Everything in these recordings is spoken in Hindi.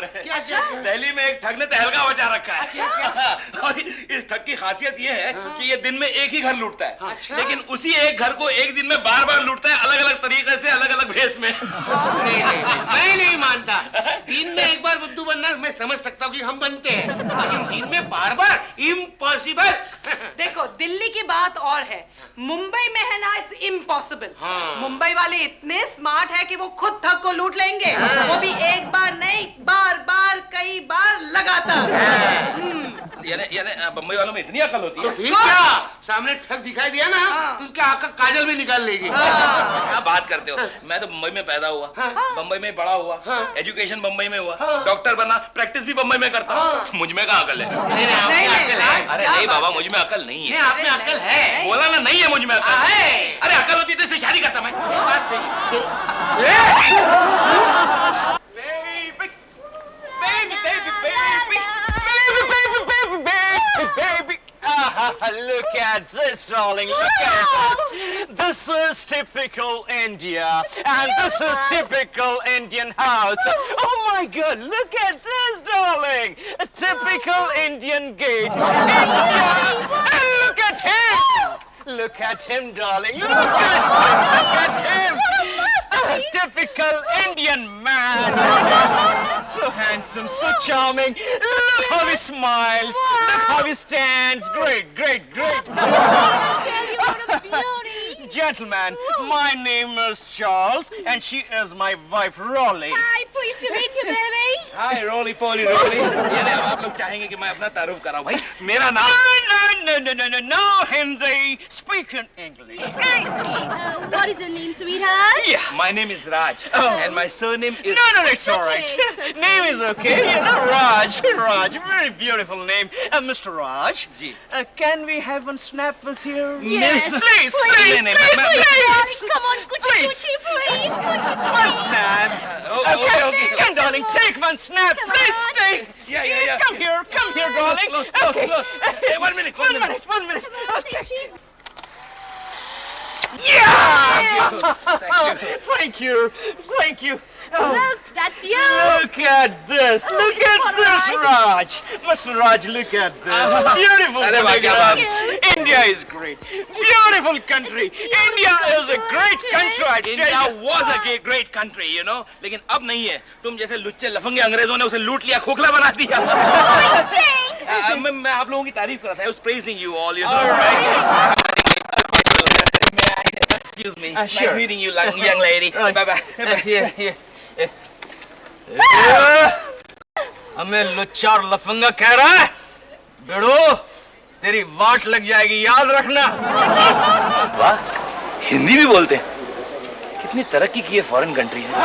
खबर है। अच्छा? दिल्ली में एक ठग ने तहलका मचा रखा है। अच्छा? और इस ठग की खासियत ये है कि ये दिन में एक ही घर लूटता है। अच्छा? लेकिन उसी एक घर को एक दिन में बार बार लूटता है, अलग अलग तरीके से, अलग अलग भेष में। नहीं, मैं नहीं मानता। दिन में एक बार बुद्धू बनना मैं समझ सकता हूँ कि हम बनते हैं, लेकिन दिन में बार बार इम्पॉसिबल। देखो, दिल्ली की बात और है, मुंबई में है ना, इट्स इम्पॉसिबल। मुंबई वाले इतने स्मार्ट है कि वो खुद ठग को लूट लेंगे, वो भी एक बार नहीं, बार बार, कई बार, लगातार। यानी बम्बई वालों में इतनी अकल होती है। तो फिर क्या, सामने ठग दिखाई दिया ना तो उसके आँख का काजल भी निकाल लेगी। क्या बात करते हो? मैं तो मुंबई में पैदा हुआ, बम्बई में बड़ा हुआ, एजुकेशन बम्बई में हुआ, डॉक्टर बना, प्रैक्टिस भी बम्बई में करता हूँ। मुझ में कहाँ अकल है? नहीं, अरे नहीं बाबा, मुझ में अकल नहीं है। आप में अकल है। बोला ना, नहीं है मुझ में अकल। अरे अकल होती तो इससे शादी करता मैं। बात सही। Look at this, darling. Look at this. This is typical India, and this is typical Indian house. Oh my God! Look at this, darling. A typical Indian gate. India. And look at him. Look at him, darling. Look at him. Look at him. A typical Indian man. So handsome, so charming. Look how he smiles. Look how he stands. Great, great, great. Gentlemen, my name is Charles, and she is my wife, Rolly. Hi, pleased to meet you, baby. हाय रोली पोली रोली। ये अब आप लोग चाहेंगे कि मैं अपना तारुफ कराऊं भाई? मेरा नाम No, Henry. Speak in English. What is your name, sweetheart? Yeah, my name is Raj, and my surname is. No, it's all right. It's okay. Name is okay. You know, Raj, very beautiful name. Mr. Raj, ji. Can we have one snap with you? Yes, Please. Darling, come on, Gucci, Please. please, Gucci, One snap. Okay. Come, darling, take one snap. Come Please on. take. Yeah. Come here, darling. Close. Hey, one minute. One minute. Okay. Cheers. Yeah! Thank you. Look, that's you. Look at this. Look it's at all this, right. Raj. Mr. Raj, look at this. Beautiful. अरे वाह, क्या बात है। India is great. Beautiful country. India is a great country. I tell India you. was a great country, you know. लेकिन अब नहीं है। तुम जैसे लुच्चे लफंगे अंग्रेजों ने उसे लूट लिया, खोखला बना दिया। मैं आप लोगों की तारीफ कर रहा था. I was praising you all, you know. All right. Excuse me. Sure. Nice meeting you, young lady. Bye. Yeah. हमें लुच्चा और लफंगा कह रहा है? बेड़ो, तेरी वाट लग जाएगी, याद रखना। वाह, हिंदी भी बोलते हैं। कितनी तरक्की की है फॉरेन कंट्री है। आ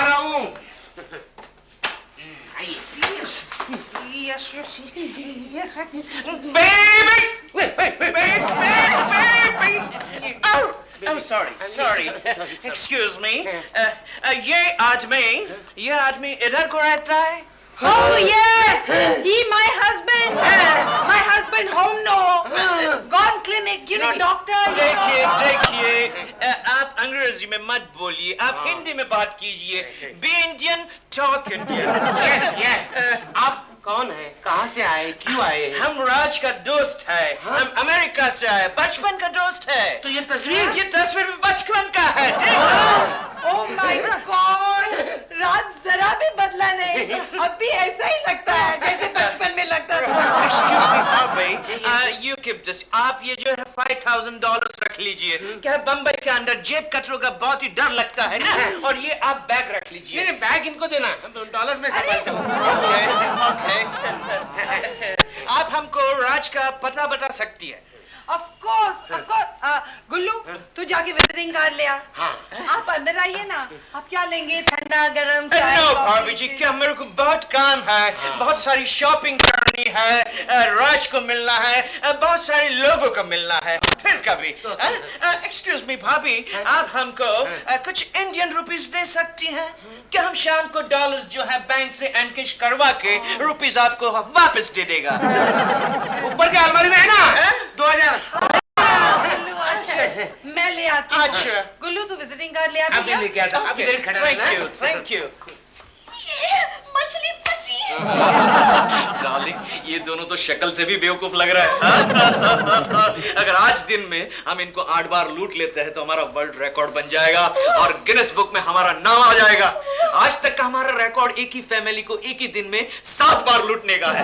रहा हूँ। I'm sorry. Excuse me. ये आदमी इधर को रहता है? Oh yes, he my husband home no, gone clinic, you know doctor. देखिए, आप अंग्रेजी में मत बोलिए, आप हिंदी में बात कीजिए। Be Indian, talk Indian. Yes. आप कौन है? कहाँ से आए? क्यों आए? हम राज का दोस्त है। हम अमेरिका से आए, बचपन का दोस्त है। तो ये तस्वीर भी बचपन का है, देखो। Oh my God, राज जरा भी बदला नहीं, अब भी ऐसा ही लगता है जैसे बचपन में लगता था। Excuse me, भाभी, you keep this. आप ये जो है $5,000 रख लीजिए। क्या बम्बई के अंदर जेब कतरों का बहुत ही डर लगता है ना? और ये आप बैग रख लीजिए। नहीं, बैग इनको देना, डॉलर्स में संभालता हूँ। Okay. आप हमको राज का पता बता सकती है? Of course, गुल्लू, तू जाके विजिटिंग कार्ड ले आ। आप अंदर आइए ना, आप क्या लेंगे? ठंडा गरम चाय? नो भाभी जी, क्या मेरे को बहुत काम है, बहुत सारी शॉपिंग करनी है, राज को मिलना है, बहुत सारे लोगों को मिलना है, फिर कभी। एक्सक्यूज मी भाभी, आप हमको कुछ इंडियन रुपीस दे सकती हैं? क्या हम शाम को डॉलर्स जो है बैंक से एनकेश करवा के रुपीस आपको वापस दे देगा? ऊपर के अलमारी में है ना? 2000। गुल्लू, अच्छा मैं ले आती हूँ। अच्छा। गुल्लू तू विजिटिंग कार्ड ले आ अभी भैया। लेके आता, अभी देर खड़ा रहना। थैंक यू मछली फंसी। डार्लिंग, ये दोनों तो शक्ल से भी बेवकूफ लग रहा है। अगर आज दिन में हम इनको 8 बार लूट लेते हैं तो हमारा वर्ल्ड रिकॉर्ड बन जाएगा और गिनेस बुक में हमारा नाम आ जाएगा। आज तक का हमारा रिकॉर्ड एक ही फैमिली को एक ही दिन में 7 बार लूटने का है।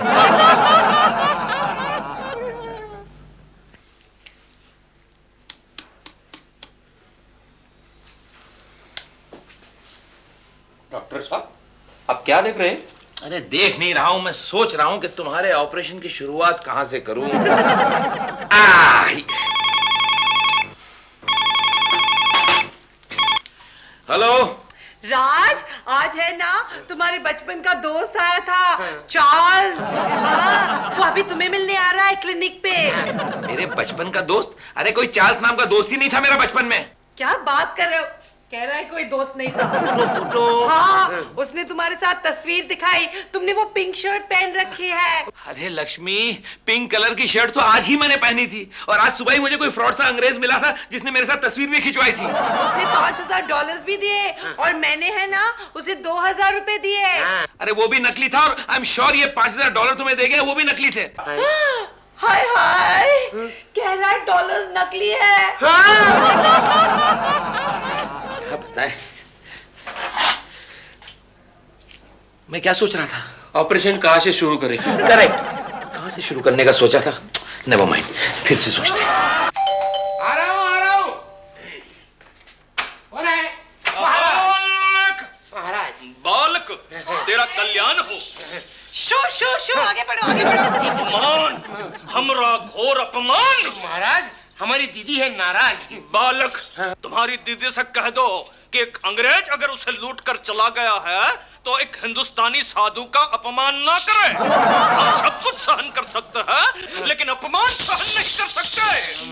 डॉक्टर साहब, आप क्या देख रहे हैं? अरे देख नहीं रहा हूं, मैं सोच रहा हूं कि तुम्हारे ऑपरेशन की शुरुआत कहां से करूं। हेलो राज, आज है ना तुम्हारे बचपन का दोस्त आया था, चार्ल्स। हाँ, वो अभी तुम्हें मिलने आ रहा है क्लिनिक पे। मेरे बचपन का दोस्त? अरे कोई चार्ल्स नाम का दोस्त ही नहीं था मेरा बचपन में। क्या बात कर रहे हो? कह रहा है कोई दोस्त नहीं था। फोटो हाँ, उसने तुम्हारे साथ तस्वीर दिखाई, तुमने वो पिंक शर्ट पहन रखी है। अरे लक्ष्मी, पिंक कलर की शर्ट तो आज ही मैंने पहनी थी और आज सुबह ही मुझे कोई फ्रॉड सा अंग्रेज मिला था जिसने मेरे साथ तस्वीर भी खिंचवाई थी। उसने $5000 भी दिए और मैंने है ना उसे $2000 दिए। अरे वो भी नकली था और आई एम श्योर ये $5000 तुम्हें दे गए वो भी नकली थे। हाय हाय, कह रहा है डॉलर्स नकली है। अब बताए मैं क्या सोच रहा था? ऑपरेशन कहाँ से शुरू करें? करेक्ट, कहां से शुरू करने का सोचा था। नेवर माइंड, फिर से सोचते हैं। आ रहा हूँ। कौन है? महाराज। बालक, तेरा कल्याण हो। शो आगे बढ़ो, आगे बढ़ो। अपमान, हमरा घोर अपमान। महाराज, हमारी दीदी है नाराज। बालक, तुम्हारी दीदी से कह दो कि एक अंग्रेज अगर उसे लूट कर चला गया है तो एक हिंदुस्तानी साधु का अपमान ना करे। हम सब कुछ सहन कर सकते हैं लेकिन अपमान सहन नहीं कर सकते।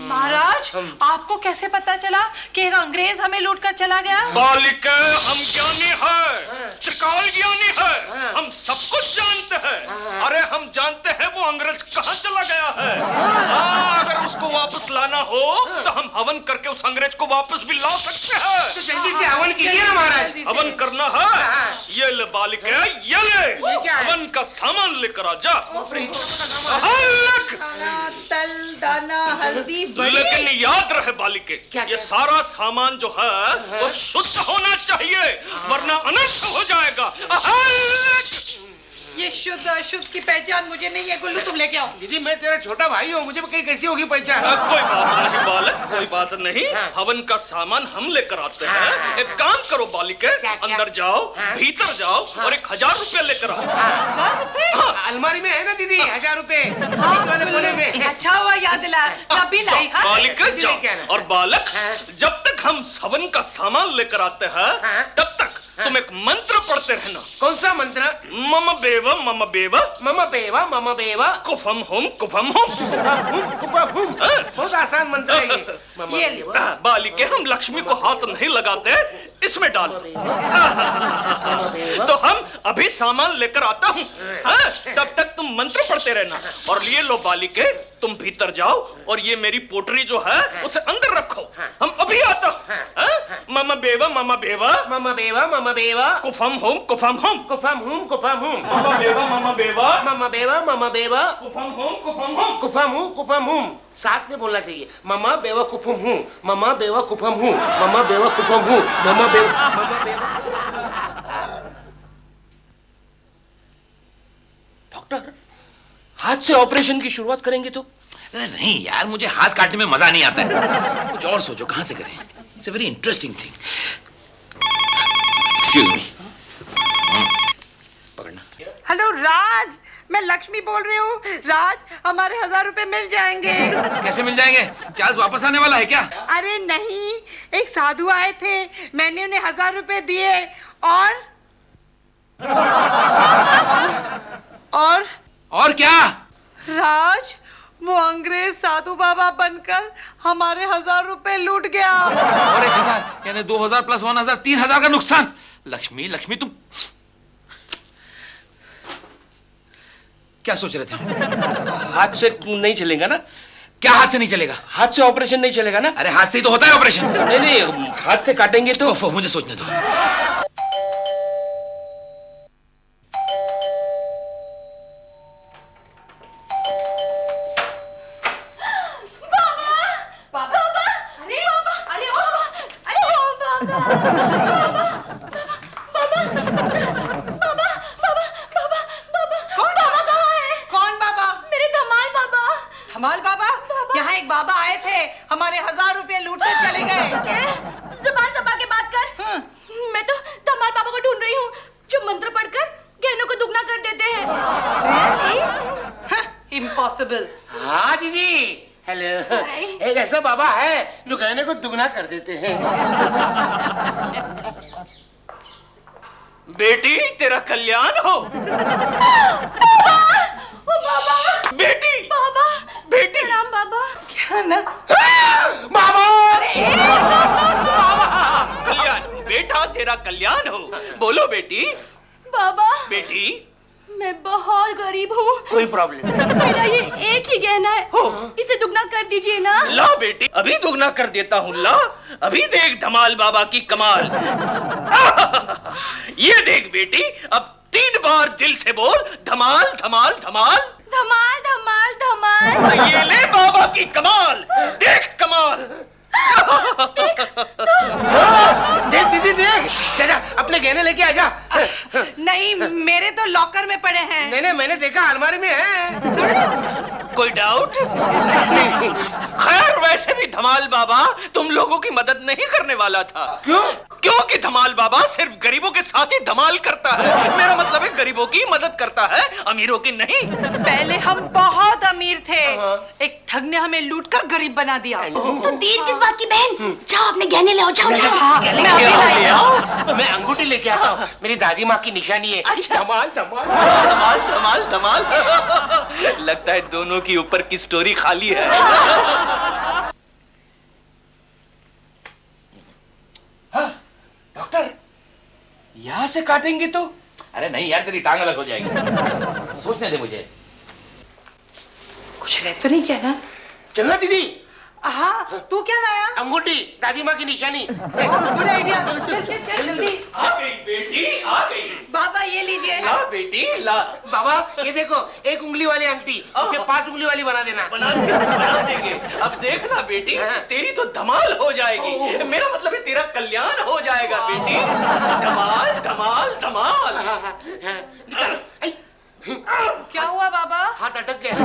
महाराज, आपको कैसे पता चला कि एक अंग्रेज हमें लूट कर चला गया? बालिके, हम ज्ञानी है, त्रिकाल ज्ञानी है, हम सब कुछ जानते हैं। अरे हम जानते हैं वो अंग्रेज कहाँ चला गया है। हाँ, अगर उसको वापस लाना हो तो हम हवन करके उस अंग्रेज को वापस भी ला सकते हैं। तो जल्दी से हवन कीजिए ना महाराज। हवन करना है? ये ले बालिके, ये ले क्या है? हवन का सामान लेकर आ जा। तल, दाना, हल्दी, बड़ी। लेकिन याद रहे बालिके, क्या? ये सारा सामान जो है वो शुद्ध होना चाहिए वरना अनर्थ हो जाएगा। ये शुद्ध अशुद्ध की पहचान मुझे नहीं है। गुल्लू तुम लेके आओ। दीदी, मैं तेरा छोटा भाई हूँ, मुझे कहीं कैसी होगी पहचान? कोई बात नहीं बालक, कोई बात नहीं। हवन का सामान हम लेकर आते हैं। एक काम करो बालिके, क्या? अंदर जाओ, भीतर जाओ और 1000 रुपए लेकर आओ। $1000? अलमारी में है ना दीदी, 1000 रुपए। हाँ, वाले कोने में। गुल्लू, अच्छा हुआ याद दिला। तभी लाई। हाँ? बालिके जल्दी जाओ। लेके आना। और बालक, जब तक हम हवन का सामान लेकर आते हैं तब तक तुम एक मंत्र पढ़ते रहना। कौन सा मंत्र? मम बेव मम बेव मम बेवा कुफम हुम कुफम हुम। बहुत आसान मंत्र है ये। मम ये बेवा। बालिके, हम लक्ष्मी को हाथ नहीं लगाते, इसमें डाल तो हम अभी सामान लेकर आता हूँ। तब तक तुम मंत्र पढ़ते रहना। और ये लो बालिके, तुम भीतर जाओ और ये मेरी पोटरी जो है उसे अंदर रखो। हम अभी आता हूँ। मम बेवा मम बेवा कुफम हुम कुफम हुम। कुफम हुम मम बेवा मम बेवा कुफम हुम कुफम हुम। कुफम हुम साथ में बोलना चाहिए। ममा बेवा कुफम हूँ, ममा बेवा कुफम हूँ, ममा बेवा कुफम हूँ, ममा बेवा। डॉक्टर, हाथ से ऑपरेशन की शुरुआत करेंगे तो? अरे नहीं यार, मुझे हाथ काटने में मजा नहीं आता है। कुछ और सोचो, कहां से करें? It's a very interesting thing. Excuse me, पकड़ना। हेलो राज, मैं लक्ष्मी बोल रही हूँ। राज, हमारे $1000 मिल जाएंगे। कैसे मिल जाएंगे? चार्ल्स वापस आने वाला है क्या? अरे नहीं, एक साधु आए थे, मैंने उन्हें $1000 दिए और क्या? राज, वो अंग्रेज साधु बाबा बनकर हमारे $1000 लूट गया। और 1000 यानी 2000 प्लस 1000, 3000 का नुकसान। लक्ष्मी, लक्ष्मी तुम क्या सोच रहे थे? हाथ से नहीं चलेगा ना? क्या हाथ से नहीं चलेगा? हाथ से ऑपरेशन नहीं चलेगा ना? अरे हाथ से ही तो होता है ऑपरेशन। नहीं नहीं, हाथ से काटेंगे तो मुझे सोचने दो। कौन बाबा? मेरे धमाल बाबा। धमाल बाबा? यहाँ एक बाबा आए थे, हमारे 1000 रुपए लूट कर चले गए। जुबान संभाल के बात कर। मैं तो धमाल बाबा को ढूंढ रही हूँ जो मंत्र पढ़कर गहनों को दुगना कर देते हैं। इम्पॉसिबल। हाँ दीदी, हेलो। एक ऐसा बाबा है जो गहने को दुगना कर देते हैं। बेटी तेरा कल्याण हो। बेटी बाबा, बेटी राम बाबा। क्या ना? बाबा! कल्याण, बेटा तेरा कल्याण हो। बोलो बेटी। बाबा, बेटी मैं बहुत गरीब हूँ। कोई प्रॉब्लम नहीं। मेरा ये एक ही गहना है, इसे दुगना कर दीजिए ना। ला बेटी, अभी दुगना कर देता हूँ। ला, अभी देख धमाल बाबा की कमाल। ये देख बेटी, अब 3 बार दिल से बोल, धमाल धमाल धमाल। धमाल धमाल धमाल। तो ये ले बाबा की कमाल, देख कमाल। देख दीदी देख, जा जा अपने गहने लेके आजा। नहीं, मेरे तो लॉकर में पड़े हैं। नहीं नहीं, मैंने देखा अलमारी में है। कोई डाउट? खैर वैसे भी धमाल बाबा तुम लोगों की मदद नहीं करने वाला था। क्यों? क्योंकि धमाल बाबा सिर्फ गरीबों के साथ ही धमाल करता है। मेरा मतलब है गरीबों की मदद करता है, अमीरों की नहीं। पहले हम बहुत अमीर थे, एक ठग ने हमें लूटकर गरीब बना दिया। तो देर किस बात की बहन? जाओ अपने गहने ले आओ, जाओ जाओ। मैं अभी लाई हूँ। मैं अंगूठी लेके आता हूँ, मेरी दादी माँ की निशानी है। धमाल धमाल धमाल धमाल धमाल। लगता है दोनों की ऊपर की स्टोरी खाली है। डॉक्टर, यहाँ से काटेंगे तो? अरे नहीं यार, तेरी टांग अलग हो जाएगी। सोचने दे मुझे। कुछ रह तो नहीं क्या ना? चलना दीदी। हाँ, तू क्या लाया? अंगूठी, दादी माँ की निशानी। Good idea. चल चल चल जल्दी। आ गई बेटी, आ गई। बाबा ये लीजिए। ला बेटी ला। बाबा ये देखो, 1 उंगली वाली अंगूठी, उसे 5 उंगली वाली बना देना। बना देंगे। अब देखना बेटी, तेरी तो धमाल हो जाएगी। मेरा मतलब है तेरा कल्याण हो जाएगा बेटी। धमाल धमाल धमाल। निकालो। आई, क्या हुआ बाबा? हाथ अटक गया।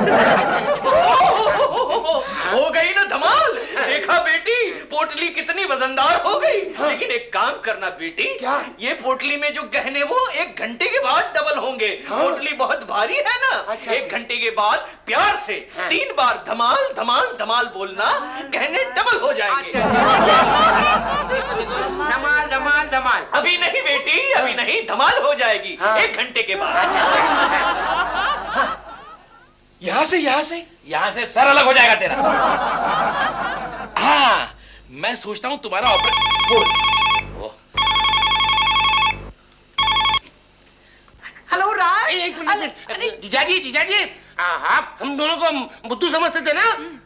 हो गई ना धमाल। देखा बेटी, पोटली कितनी वजनदार हो गई। लेकिन एक काम करना बेटी, क्या? ये पोटली में जो गहने वो 1 घंटे के बाद डबल होंगे। पोटली बहुत भारी है ना। अच्छा, 1 घंटे के बाद प्यार से 3 बार धमाल धमाल धमाल बोलना, गहने डबल हो जाएंगे। धमाल धमाल धमाल। अभी नहीं बेटी, अभी नहीं, धमाल हो जाएगी 1 घंटे के बाद। यहाँ से यहाँ से सर अलग हो जाएगा तेरा। हाँ, मैं सोचता हूँ तुम्हारा हेलो राज। एक मिनट। जीजाजी, आप हम दोनों को बुद्धू समझते थे ना?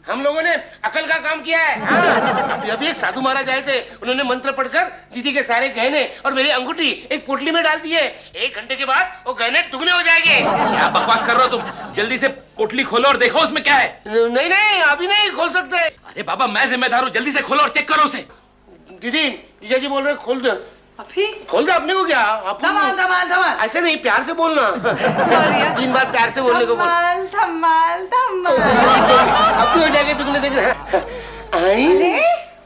हम लोगों ने अकल का काम किया है। हाँ, अभी एक साधु महाराज आए थे, उन्होंने मंत्र पढ़कर दीदी के सारे गहने और मेरी अंगूठी एक पोटली में डाल दिए। 1 घंटे के बाद वो गहने दुगने हो जाएंगे। क्या बकवास कर रहे हो तुम? जल्दी से पोटली खोलो और देखो उसमें क्या है। नहीं, अभी नहीं खोल सकते। अरे बाबा, मैं जिम्मेदार हूँ, जल्दी से खोलो और चेक करो उसे। दीदी, जीजाजी बोल रहे खोल दो। अभी खोल दो, अपने को क्या? आप धमाल धमाल धमाल। ऐसे नहीं, प्यार से बोलना। सॉरी। 3 बार प्यार से बोलने को बोल। धमाल धमाल धमाल। अब भी हो जाएगा तुमने देखना। आई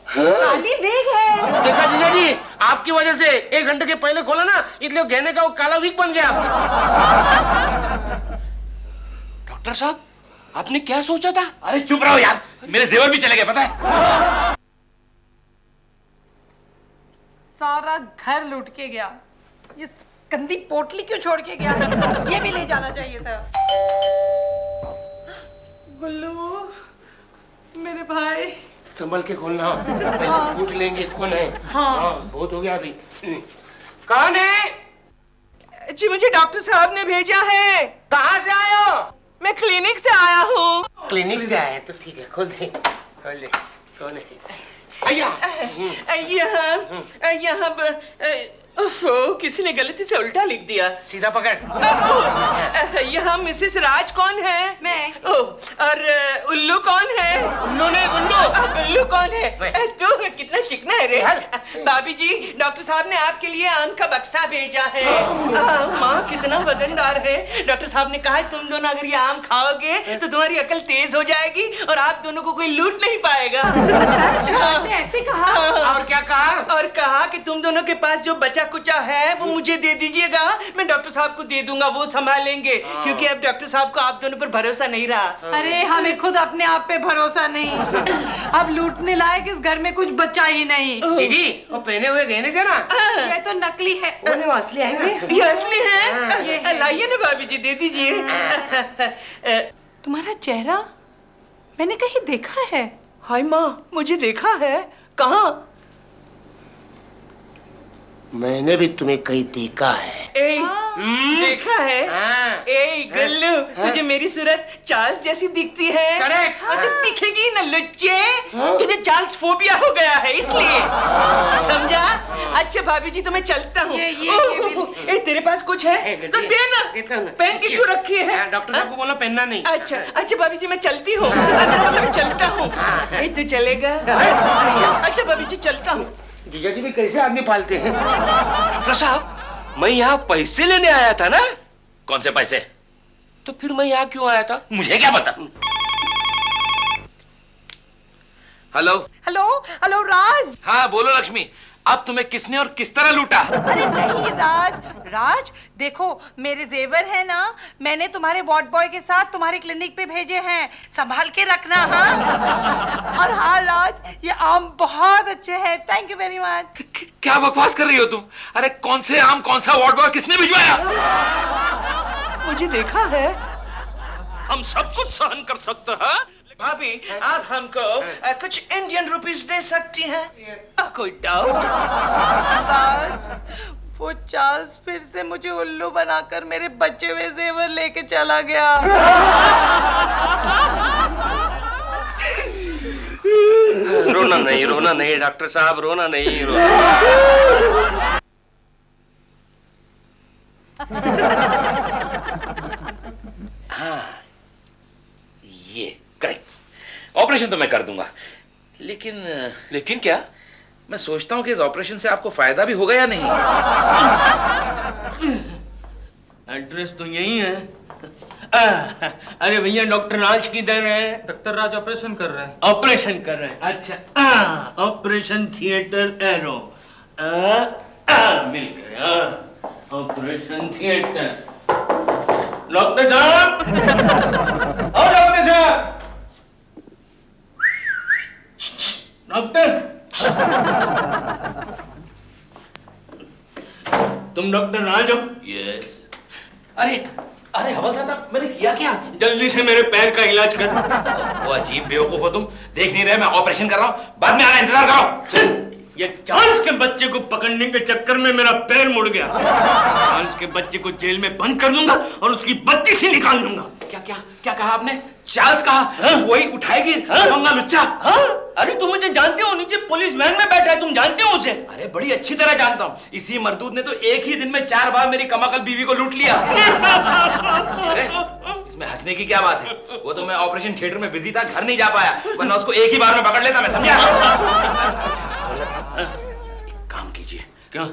काली बेग है। देखा जीजाजी, आपकी वजह से 1 घंटे के पहले खोला ना, इसलिए गहने का वो काला वीक बन गया। डॉक्टर साहब, आपने क्या सोचा था? अरे चुप रहो यार, मेरे जेवर भी चले गए पता है। सारा घर लूट के गया। इस गंदी पोटली क्यों छोड़ के गया? ये भी ले जाना चाहिए था। गुल्लू, मेरे भाई। संभल के खोलना, पहले पूछ लेंगे कौन है। हाँ। बहुत हो गया अभी। कौन है? जी मुझे डॉक्टर साहब ने भेजा है। कहाँ से आए हो? मैं क्लिनिक से आया हूँ। क्लिनिक से आए तो ठीक है, खोल दे खोल दे खोल दे। भैया यहाँ किसी ने गलती से उल्टा लिख दिया। सीधा पकड़। यहाँ मिसेस राज कौन है? मैं। और उल्लू कौन है? उल्लू नहीं, गुल्लू। गुल्लू कौन है? मैं। तू कितना चिकना है रे। भाभी जी, डॉक्टर साहब ने आपके लिए आम का बक्सा भेजा है। माँ कितना वजनदार है। डॉक्टर साहब ने कहा है तुम दोनों अगर ये आम खाओगे तो तुम्हारी अकल तेज हो जाएगी और आप दोनों को कोई लूट नहीं पाएगा। आपने ऐसे कहा? और क्या कहा? और कहा कि तुम दोनों के पास जो बचा कुचा है वो मुझे दे दीजिएगा, मैं डॉक्टर साहब को दे दूंगा, वो संभालेंगे। क्योंकि अब डॉक्टर साहब को आप दोनों पर भरोसा नहीं रहा। अरे हमें खुद अपने आप पे भरोसा नहीं। अब लूटने लायक इस घर में कुछ बचा ही नहीं। दीदी वो पहने हुए गहने थे ना, ये तो नकली है। वो नहीं, वो असली है ना। ये असली ये है? लाइए ना भाभी जी, दे दीजिए। तुम्हारा चेहरा मैंने कहीं देखा है। हाय माँ, मुझे देखा है? कहाँ? मैंने भी तुम्हें कहीं देखा है। देखा है? हाँ। गुल्लू, तुझे मेरी सूरत चार्ल्स जैसी दिखती है। Correct। तो दिखेगी ना लुच्चे। तुझे चार्ल्स फोबिया हो गया है इसलिए। समझा? अच्छा भाभी जी, तो मैं चलता हूँ। ये तेरे पास कुछ है तो देना। पहन के क्यों रखी है? डॉक्टर साहब को बोलो पहनना नहीं। अच्छा अच्छा भाभी जी, मैं चलती हूँ। मैं चलता हूँ। तू चलेगा? अच्छा भाभी जी, चलता हूँ। जीजा जी भी कैसे आदमी पालते हैं। डॉक्टर साहब, मैं यहाँ पैसे लेने आया था ना। कौन से पैसे? तो फिर मैं यहाँ क्यों आया था? मुझे क्या पता। हेलो हेलो हेलो राज। हाँ बोलो लक्ष्मी, अब तुम्हें किसने और किस तरह लूटा? अरे नहीं राज, राज देखो मेरे जेवर है ना, मैंने तुम्हारे वार्ड बॉय के साथ तुम्हारे क्लिनिक पे भेजे हैं, संभाल के रखना। हाँ और हाँ राज, ये आम बहुत अच्छे हैं, थैंक यू वेरी मच। क्या बकवास कर रही हो तुम? अरे कौन से आम, कौन सा वार्ड बॉय, किसने भिजवाया? मुझे देखा है। हम सब कुछ सहन कर सकते हैं। भाभी, आप हमको कुछ इंडियन रुपीस दे सकती हैं? कोई डाउट? राज, वो चार्ल्स फिर से मुझे उल्लू बनाकर मेरे बचे हुए जेवर लेके चला गया। रोना नहीं डॉक्टर साहब, रोना नहीं, रोना। हाँ, ये करेक्ट। ऑपरेशन तो मैं कर दूंगा, लेकिन क्या? मैं सोचता हूँ कि इस ऑपरेशन से आपको फायदा भी होगा या नहीं। एड्रेस तो यही है। अरे भैया, डॉक्टर राज किधर है? डॉक्टर राज ऑपरेशन कर रहे हैं। ऑपरेशन कर रहे हैं? अच्छा, ऑपरेशन थिएटर एरो। मिल गया। Operation theatre. डॉक्टर साहब, और डॉक्टर साहब, डॉक्टर, तुम डॉक्टर राज हो? यस। अरे हवलदार साहब, मैंने किया क्या? जल्दी से मेरे पैर का इलाज कर। वो अजीब बेवकूफ हो तुम, देख नहीं रहे मैं ऑपरेशन कर रहा हूँ? बाद में आना, इंतजार करो। ये चार्ल्स के बच्चे को पकड़ने के चक्कर में मेरा पैर मुड़ गया। चार्ल्स के बच्चे को जेल में बंद कर दूंगा और उसकी बत्ती से निकाल दूंगा। क्या कहा आपने? चार्ल्स कहा? वही उठाएगी लफंगा लुच्चा। अरे तुम मुझे जानते हो, नीचे पुलिस वैन में बैठा है, तुम जानते हो उसे? अरे बड़ी अच्छी तरह जानता हूँ, इसी मरदूद ने तो एक ही दिन में 4 बार मेरी कमाकल बीवी को लूट लिया। अरे इसमें हंसने की क्या बात है? वो तो मैं ऑपरेशन थिएटर में बिजी था, घर नहीं जा पाया, वरना उसको एक ही बार में पकड़ लेता मैं, समझा? काम कीजिए। क्या?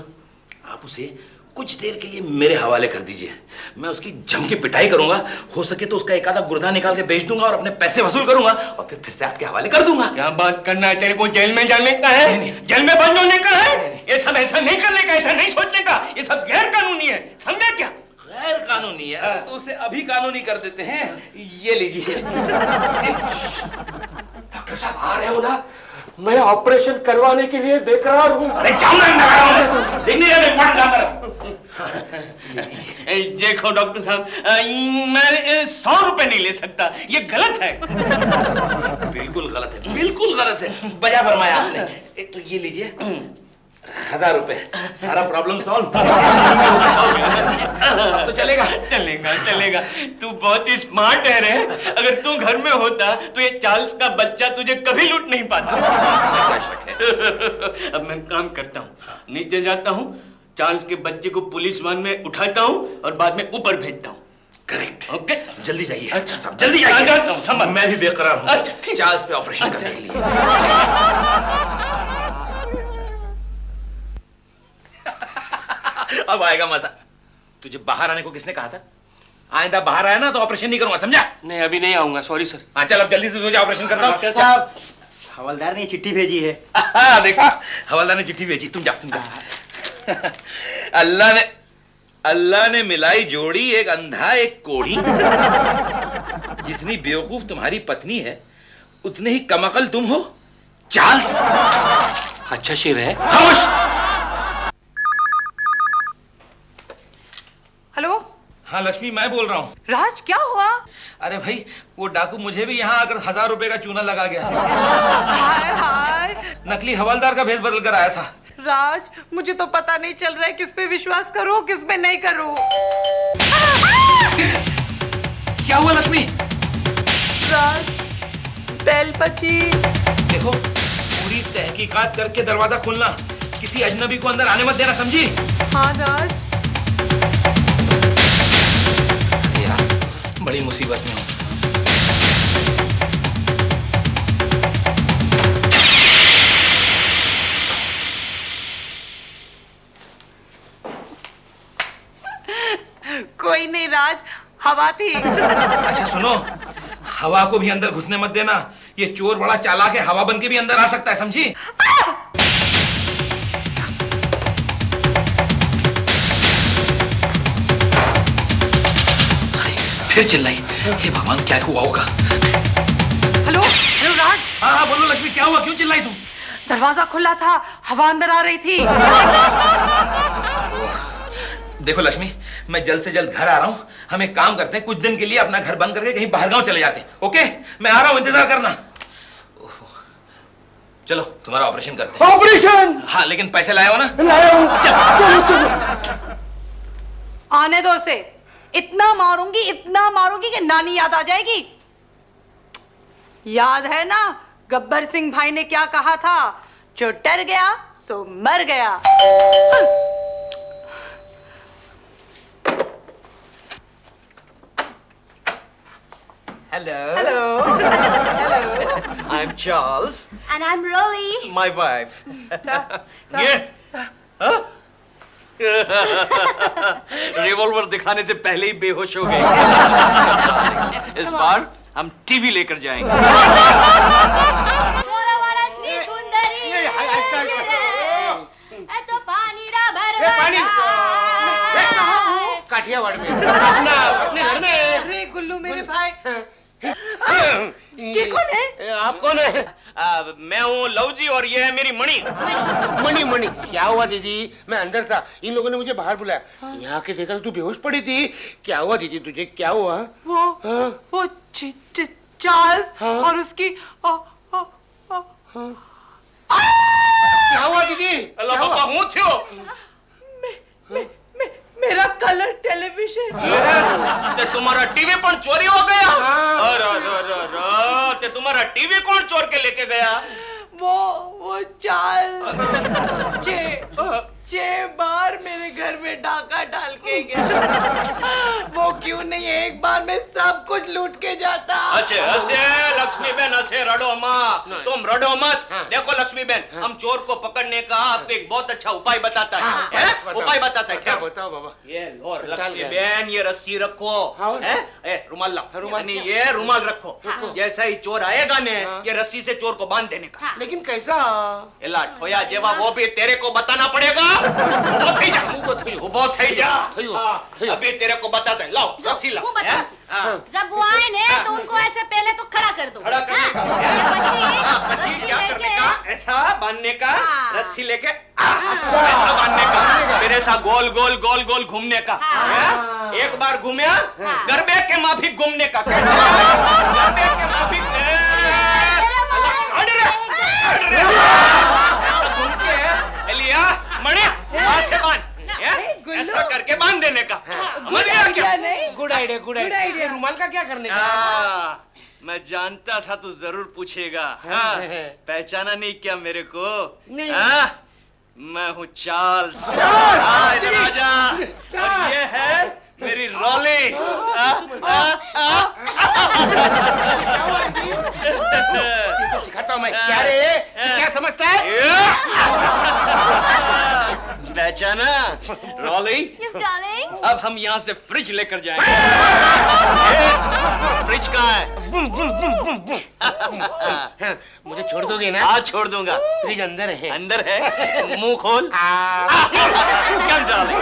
आप उसे कुछ देर के लिए मेरे हवाले कर दीजिए, मैं उसकी जम के पिटाई करूंगा, हो सके तो उसका एक आधा गुर्दा निकाल के बेच दूंगा और अपने पैसे वसूल करूंगा और फिर से आपके हवाले कर दूंगा। क्या बात करना है? तेरे को जेल में जाने का है? जेल में बंद होने का है? ये सब ऐसा नहीं करने का, ऐसा नहीं सोचने का, ये सब गैर कानूनी है, समझा क्या? गैर कानूनी है तो उसे अभी कानूनी कर देते हैं। ये लीजिए। डॉक्टर साहब आ रहे हो ना? मैं ऑपरेशन करवाने के लिए बेकरार हूँ। अरे जाओ ना, देख नहीं रहे मैं काम कर रहा हूं। देखो डॉक्टर साहब, मैं 100 रुपए नहीं ले सकता, ये गलत है। बिल्कुल गलत है, बिल्कुल गलत है, बजा फरमाया आपने। तो ये लीजिए, 1000 रुपए, सारा प्रॉब्लम सॉल्व। अब तो चलेगा। चलेगा चलेगा, तू बहुत ही स्मार्ट है रे। अगर तू घर में होता तो ये चार्ल्स का बच्चा तुझे कभी लूट नहीं पाता। क्या शक है? अब मैं काम करता हूँ, नीचे जाता हूँ, चार्ल्स के बच्चे को पुलिस वाहन में उठाता हूँ और बाद में ऊपर भेजता हूँ। करेक्ट। ओके, जल्दी जाइए। अच्छा साहब, जल्दी जाइए। जाता हूँ, संभाल। मैं भी बेकरार हूँ। अच्छा, ठीक। चार्ल्स पे ऑपरेशन करने के लिए। अब आएगा मजा। तुझे बाहर आने को किसने कहा था? आइंदा बाहर आया ना तो ऑपरेशन नहीं करूंगा, समझा? नहीं अभी नहीं आऊंगा, सॉरी सर। हाँ चल, अब जल्दी से सो जा, ऑपरेशन करता हूँ। साहब, हवलदार ने चिट्ठी भेजी है। देखा, हवलदार ने चिट्ठी भेजी। तुम जा, तुम जा। अल्लाह ने मिलाई जोड़ी, एक अंधा एक कोढ़ी। जितनी बेवकूफ तुम्हारी पत्नी है उतने ही कमअकल तुम हो, चार्ल्स। अच्छा शेर है। खामोश। हेलो हाँ लक्ष्मी, मैं बोल रहा हूँ। राज, क्या हुआ? अरे भाई, वो डाकू मुझे भी यहाँ आकर 1000 रुपए का चूना लगा गया। हाय हाय नकली हवलदार का भेष बदल कर आया था। राज, मुझे तो पता नहीं चल रहा है किस पे विश्वास करूं किस पे नहीं करूं। क्या हुआ लक्ष्मी? राज, बेल बजी। देखो, पूरी तहकीकात करके दरवाजा खोलना, किसी अजनबी को अंदर आने मत देना, समझी? हाँ राज। यार, बड़ी मुसीबत में हूँ। कोई नहीं राज, हवा थी। अच्छा सुनो, हवा को भी अंदर घुसने मत देना। ये चोर बड़ा चालाक है, हवा बन के भी अंदर आ सकता है, समझी? फिर चिल्लाई। हे भगवान, क्या हुआ होगा? हेलो हेलो राज। हाँ हाँ बोलो लक्ष्मी, क्या हुआ? क्यों चिल्लाई तुम? दरवाजा खुला था, हवा अंदर आ रही थी। देखो लक्ष्मी, मैं जल्द से जल्द घर आ रहा हूँ। हम एक काम करते हैं, कुछ दिन के लिए अपना घर बंद करके कहीं बाहर गांव चले जाते हैं। ओके, मैं आ रहा हूँ, इंतजार करना। चलो तुम्हारा ऑपरेशन करते हैं। ऑपरेशन? हाँ, लेकिन पैसे लाए हो ना? लाया हूं। चलो चलो। आने दो उसे। इतना मारूंगी कि नानी याद आ जाएगी। याद है ना गब्बर सिंह भाई ने क्या कहा था? जो डर गया सो मर गया। Hello. Hello. I'm Charles, And I'm Rolly. my wife. Revolver दिखाने से पहले ही बेहोश हो गई। इस बार हम टीवी लेकर जाएंगे। काठियावाड़ में अपने घर में। अरे गुल्लू मेरे भाई। ये कौन है? आप कौन है? मैं हूँ लव जी और ये है मेरी मणि। मणि मणि, क्या हुआ दीदी? मैं अंदर था, इन लोगों ने मुझे बाहर बुलाया। यहाँ के देखा तो तू बेहोश पड़ी थी। क्या हुआ दीदी तुझे, क्या हुआ? वो चार्ल्स और उसकी क्या हुआ दीदी? अल्लाह बाबा हूँ थियो। मेरा कलर टेलीविजन। ते तुम्हारा टीवी पण चोरी हो गया? अरे ते तुम्हारा टीवी कौन चोर के लेके गया? वो चार्ल्स 6 बार मेरे घर में डाका डाल के गया। वो क्यों नहीं एक बार में सब कुछ लूट के जाता। अच्छे लक्ष्मी बहन, अच्छे रडो माँ, तुम रडो मत। देखो लक्ष्मी बहन, हम चोर को पकड़ने का आपको एक बहुत अच्छा उपाय बताता है। उपाय बताता है क्या? बताओ बाबा। ये लो लक्ष्मी बहन, ये रस्सी रखो, रुमाल लाओ, यानी ये रुमाल रखो। जैसा ही चोर आएगा ने, ये रस्सी से चोर को बांध देने का। लेकिन कैसा? एला ठोया जेवा वो भी तेरे को बताना पड़ेगा। उबो थई जा। अभी तेरे को बताते हैं। लाओ रस्सी लाओ। जब वो आए ने तो उनको ऐसे पहले तो खड़ा कर दो। खड़ा करने का। ये पची क्या करने लेके का? ऐसा बांधने का, हाँ। रस्सी लेके ऐसा बांधने का, फिर ऐसा गोल गोल गोल गोल घूमने का। एक बार घूमया, गरबे के माफिक घूमने का। कैसे? गरबे के माफिक ऐसा घूम के एलिया करके बांध देने का। समझ गया क्या? नहीं गुड आइडिया, गुड आइडिया। रुमाल का क्या करने का? मैं जानता था तू जरूर पूछेगा। हाँ, पहचाना नहीं क्या मेरे को? नहीं। हाँ, मैं हूँ चार्ल्स। हाँ, इधर आजा। और ये है मेरी रॉली। दिखाता हूँ मैं। क्या रे, क्या समझता है? पहचाना रॉली? Yes, darling. अब हम यहाँ से फ्रिज लेकर जाएंगे। फ्रिज कहाँ है? मुझे छोड़ दोगे ना? हाँ, छोड़ दूंगा। फ्रिज अंदर है। अंदर है, मुंह खोल। कम डाले।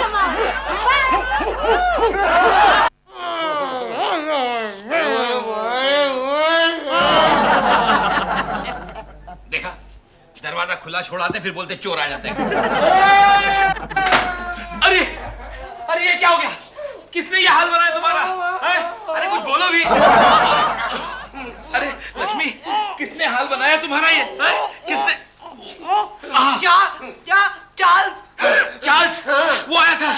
देखा, दरवाजा खुला छोड़ाते फिर बोलते चोर आ जाते हैं। अरे अरे ये क्या हो गया? किसने ये हाल बनाया तुम्हारा? हैं? अरे कुछ बोलो भी। अरे लक्ष्मी, किसने हाल बनाया तुम्हारा ये? हैं? किसने? चार्ल्स, चार्ल्स वो आया था।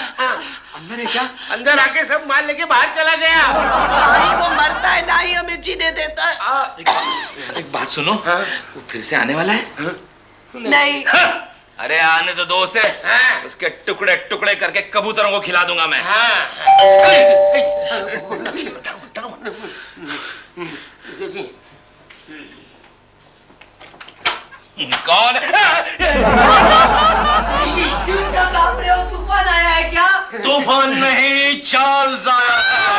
अंदर है क्या? अंदर आके सब माल लेके बाहर चला गया। ना ही वो मरता है ना ही हमें जीने देता है। एक बात सुनो, वो फिर से आने वाला है? नहीं। अरे आने तो दो उसे। उसके टुकड़े टुकड़े करके कबूतरों को खिला दूंगा मैं। कौन है? क्यों क्या कांप रहे हो? तूफान आया है क्या? तूफान नहीं, चार्ल्स आया है।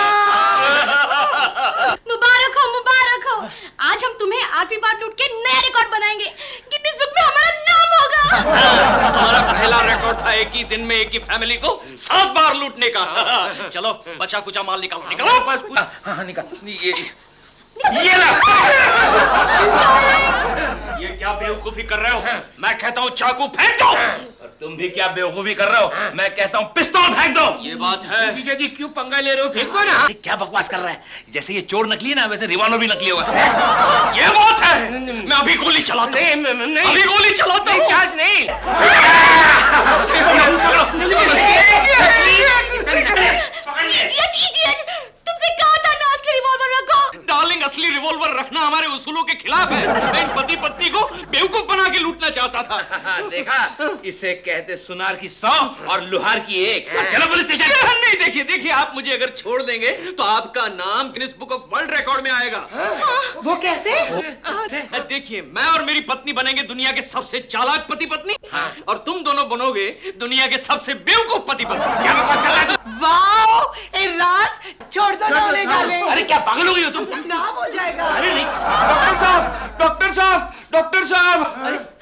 मुबारक हो, मुबारक हो। आज हम तुम्हें 8वीं बार लूट के नया रिकॉर्ड बनाएंगे। गिनीज बुक में हमारा नाम होगा। हमारा पहला रिकॉर्ड था एक ही दिन में एक ही फैमिली को 7 बार लूटने का। चलो बचा कुचा माल निकालो, निकालो। हाँ निकाल। ये ला। ये क्या बेवकूफी कर रहे हो? मैं कहता हूँ चाकू फेंक दो। और तुम भी क्या बेवकूफी कर रहे हो? मैं कहता हूँ पिस्तौल फेंक दो। ये बात है। जीजा जी क्यों पंगा ले रहे हो? फेंको ना। ये क्या बकवास कर रहा है? जैसे ये चोर नकली है ना, वैसे रिवॉल्वर भी नकली होगा। ये बात है। मैं अभी गोली चलाता हूँ। नहीं, अभी गोली चलाता हूँ। चार्ज नहीं। जी, तुमसे कहा था ना असली रिवॉल्वर रखो। डार्लिंग, असली रिवॉल्वर रखना हमारे उसूलों के खिलाफ है। मैं इन पति पत्नी को बेवकूफ बना के लूटना चाहता था। देखा, इसे कहते सुनार की 100 और लुहार की 1। चलो पुलिस स्टेशन। नहीं, देखिए देखिए, आप मुझे अगर छोड़ देंगे तो आपका नाम Guinness book of world record में आएगा। वो कैसे? देखिए, मैं और मेरी पत्नी बनेंगे दुनिया के सबसे चालाक पति पत्नी, और तुम दोनों बनोगे दुनिया के सबसे बेवकूफ पति पत्नी। क्या बकवास कर रहा है? वाओ, ए राज, छोड़ दो ना उन्हें गाले। अरे क्या पागल हो गई हो तुम? नाम हो जाएगा। अरे नहीं, डॉक्टर साहब, डॉक्टर साहब, डॉक्टर साहब,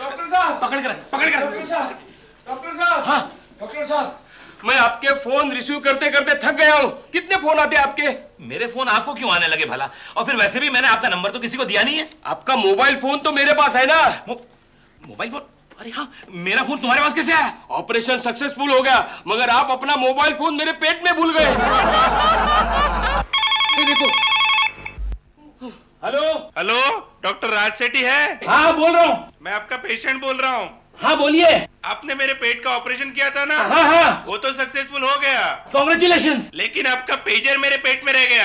डॉक्टर साहब, पकड़ कर, पकड़ कर। डॉक्टर साहब, डॉक्टर साहब। हाँ। डॉक्टर साहब, मैं आपके फोन रिसीव करते करते थक गया हूँ। कितने फोन आते हैं आपके? मेरे फोन आपको क्यों आने लगे भला? और फिर वैसे भी मैंने आपका नंबर तो किसी को दिया नहीं है। आपका मोबाइल फोन तो मेरे पास है ना। Mobile phone? अरे हाँ, मेरा फोन तुम्हारे पास कैसे आया? ऑपरेशन सक्सेसफुल हो गया, मगर आप अपना मोबाइल फोन मेरे पेट में भूल गए। ये देखो। हेलो हेलो, डॉक्टर राज सेठी है? हाँ बोल रहा हूँ। मैं आपका पेशेंट बोल रहा हूँ। हाँ बोलिए। आपने मेरे पेट का ऑपरेशन किया था ना? हाँ हाँ, वो तो सक्सेसफुल हो गया, कांग्रेचुलेशंस। लेकिन आपका पेजर मेरे पेट में रह गया।